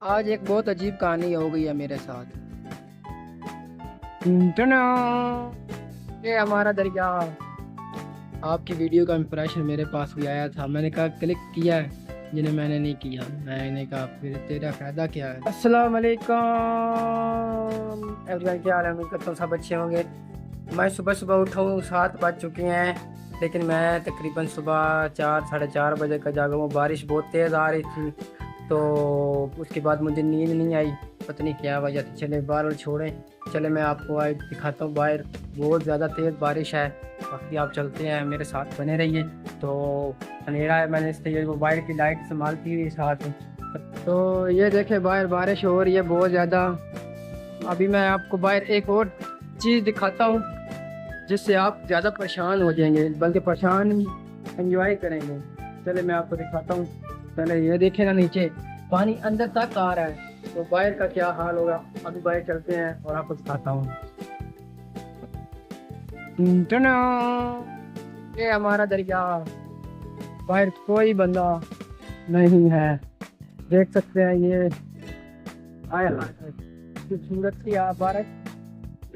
आज एक बहुत अजीब कहानी हो गई है मेरे साथ। ये हमारा दरिया। आपकी वीडियो का इंप्रेशन मेरे पास भी आया था, मैंने कहा क्लिक किया है, जिन्हें मैंने नहीं किया। मैंने कहा फिर तेरा फायदा क्या है। अस्सलाम वालेकुम एवरीवन, क्या हाल है? उम्मीद करता हूँ सब अच्छे होंगे। मैं सुबह सुबह उठा हूँ, 7 बज चुके हैं, लेकिन मैं तकरीबन सुबह 4 साढ़े 4 बजे का जागा हूँ। बारिश बहुत तेज़ आ रही थी, तो उसके बाद मुझे नींद नहीं आई, पता नहीं क्या वजह थी। चले बाहर छोड़ें, चले मैं आपको आज दिखाता हूँ बाहर। बहुत ज़्यादा तेज़ बारिश है। बाकी आप चलते हैं, मेरे साथ बने रहिए। तो अंधेरा है, मैंने इसलिए मोबाइल की लाइट संभालती हुई साथ। तो ये देखे बाहर बारिश हो रही है बहुत ज़्यादा। अभी मैं आपको बाहर एक और चीज़ दिखाता हूँ, जिससे आप ज़्यादा परेशान हो जाएंगे, बल्कि परेशान एंजॉय करेंगे। चले मैं आपको दिखाता हूँ। पहले ये देखे ना, नीचे पानी अंदर तक आ रहा है, तो बाहर का क्या हाल होगा। अभी बाहर चलते हैं और आपको दिखाता हूँ। ये हमारा दरिया, बाहर कोई बंदा नहीं है, देख सकते हैं। ये आया खूबसूरत सी बारिश।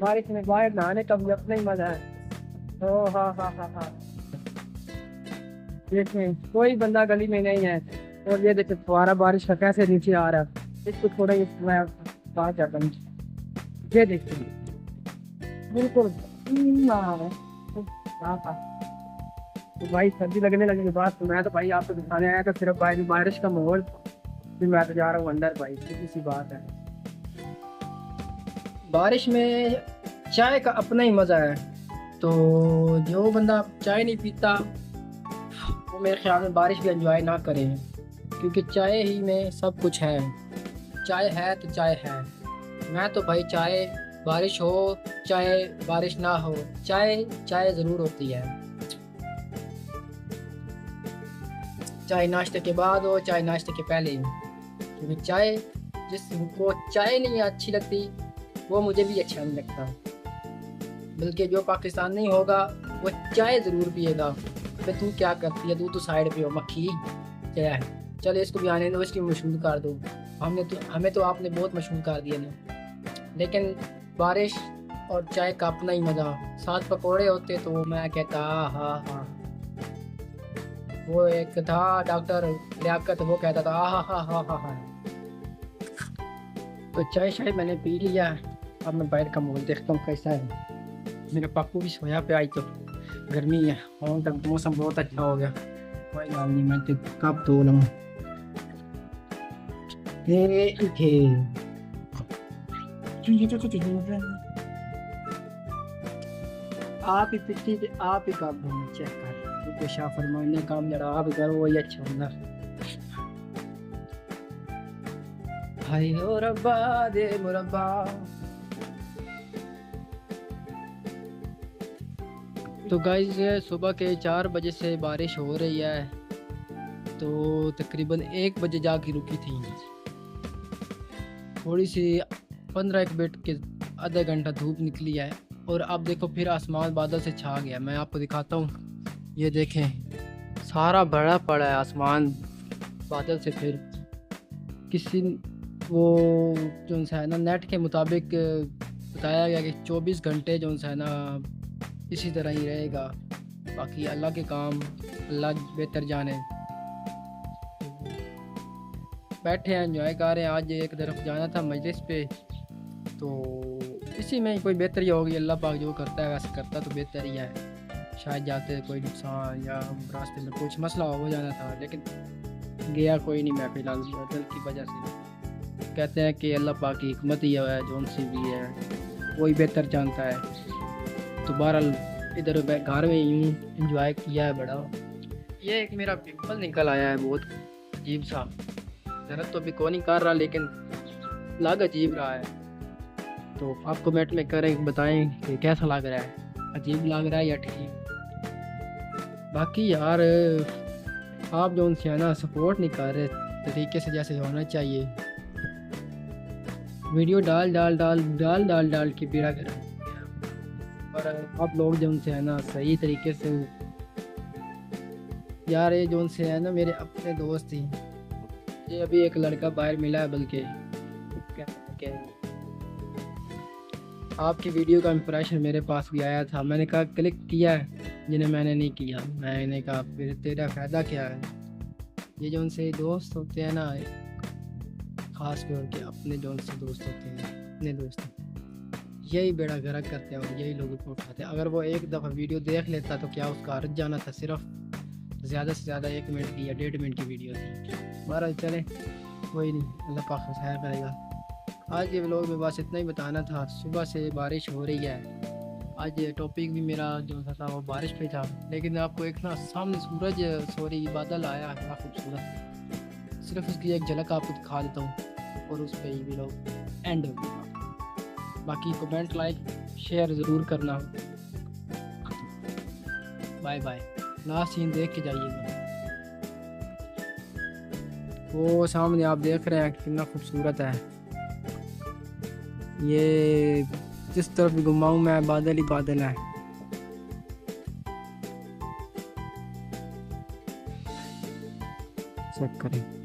बारिश में बाहर नहाने का भी अपना ही मजा है। ओ हाँ हाँ हाँ हाँ, देखें कोई बंदा गली में नहीं है। और ये देखिए फुहारा बारिश का कैसे नीचे आ रहा है। इसको थोड़ा मैं बाहर जाता हूँ। ये देखिए बिल्कुल हाँ हाँ। तो भाई सर्दी लगने लगने के बाद तो मैं तो भाई आपको दिखाने आया था सिर्फ भाई बारिश का माहौल। फिर मैं तो जा रहा हूँ अंदर भाई, सीधी सी बात है। बारिश में चाय का अपना ही मज़ा है। तो जो बंदा चाय नहीं पीता, वो मेरे ख्याल में बारिश भी एंजॉय ना करें, क्योंकि चाय ही में सब कुछ है। चाय है तो चाय है। मैं तो भाई चाय, बारिश हो चाहे बारिश ना हो, चाय चाय ज़रूर होती है। चाय नाश्ते के बाद हो चाहे नाश्ते के पहले हो, क्योंकि चाय, जिसको चाय नहीं अच्छी लगती वो मुझे भी अच्छा नहीं लगता। बल्कि जो पाकिस्तान नहीं होगा वो चाय ज़रूर पिएगा। अबे तू क्या करती है, तू तो साइड पे हो मक्खी। क्या है, चल इसको भी आने दो, इसकी मशहूर कर दो। हमें तो आपने बहुत मशहूर कर दिया ना। लेकिन बारिश और चाय का अपना ही मज़ा। साथ पकौड़े होते तो मैं कहता हाँ हाँ। वो एक था डॉक्टर लियाकत, वो कहता था हाँ हाँ हाँ हाँ हाँ। तो चाय शाय मैंने पी लिया। अब मैं बाहर का माहौल देखता हूँ कैसा है। मेरा पापू भी सोया पे आई, तो गर्मी है और तक मौसम बहुत अच्छा हो गया। कोई बात नहीं, मैं तो कब धो लूँ। आप ही पिछली आप ही काम चेक कर, क्योंकि शाह फरमान ने काम जरा आप ही करो, वही अच्छा होगा। हाय हो रब्बा दे मुरब्बा। तो गाइस सुबह के 4 बजे से बारिश हो रही है, तो तकरीबन 1 बजे जाके रुकी थी। थोड़ी सी 15 एक मिनट के आधा घंटा धूप निकली है, और अब देखो फिर आसमान बादल से छा गया। मैं आपको दिखाता हूँ, ये देखें सारा भरा पड़ा है आसमान बादल से। फिर किसी वो जो है ना, नेट के मुताबिक बताया गया कि 24 घंटे जो है ना इसी तरह ही रहेगा। बाकी अल्लाह के काम, अल्लाह बेहतर जाने। बैठे हैं एंजॉय कर रहे हैं। आज एक तरफ जाना था मजलिस पे, तो इसी में कोई बेहतरी होगी। अल्लाह पाक जो करता है वैसे करता तो बेहतर ही है। शायद जाते कोई नुकसान या रास्ते में कुछ मसला हो जाना था, लेकिन गया कोई नहीं। मैं फिलहाल बदल की वजह से कहते हैं कि अल्लाह पाक की हिकमत ही है, जो सी भी है वही बेहतर जानता है। तो बहरहाल इधर घर में यूँ इंजॉय किया है बड़ा। ये एक मेरा पिंपल निकल आया है बहुत अजीब सा। दर्द तो अभी कौन नहीं कर रहा, लेकिन लग अजीब रहा है। तो आप कमेंट में करें, बताएं कि कैसा लग रहा है, अजीब लग रहा है या ठीक। बाकी यार आप जो उनसे है ना सपोर्ट नहीं कर रहे तरीके से जैसे होना चाहिए। वीडियो डाल डाल डाल डाल डाल डाल के पीड़ा कर, और आप लोग जो उनसे है ना सही तरीके से। यार ये जो उनसे है ना मेरे अपने दोस्त ही, मुझे अभी एक लड़का बाहर मिला है, बल्कि आपकी वीडियो का इंप्रेशन मेरे पास भी आया था। मैंने कहा क्लिक किया है, जिन्हें मैंने नहीं किया। मैंने कहा फिर तेरा फ़ायदा क्या है। ये जो उनसे दोस्त होते हैं ना, ख़ास तौर के अपने जो उनसे दोस्त होते हैं, अपने दोस्त, यही बेड़ा गर्क करते हैं और यही लोगों को उठाते हैं। अगर वो एक दफ़ा वीडियो देख लेता तो क्या उसका अर्ज जाना था। सिर्फ ज़्यादा से ज़्यादा 1 मिनट की या 1.5 मिनट की वीडियो थी। बहरहाल चले, कोई नहीं, अल्लाह पाक खैर करेगा। आज के व्लॉग में बस इतना ही बताना था। सुबह से बारिश हो रही है। आज टॉपिक भी मेरा जो था वो बारिश पे था, लेकिन आपको एक ना सामने सूरज बादल आया है, बड़ा खूबसूरत। सिर्फ उसकी एक झलक आपको दिखा देता हूँ और उस पर ही व्लॉग एंड हो गया। बाकी कमेंट, लाइक, शेयर ज़रूर करना। Bye bye. लास्ट सीन देख के जाइएगा। वो सामने आप देख रहे हैं कितना खूबसूरत है। ये जिस तरफ भी घुमाऊं मैं, बादल ही बादल है। चेक करें।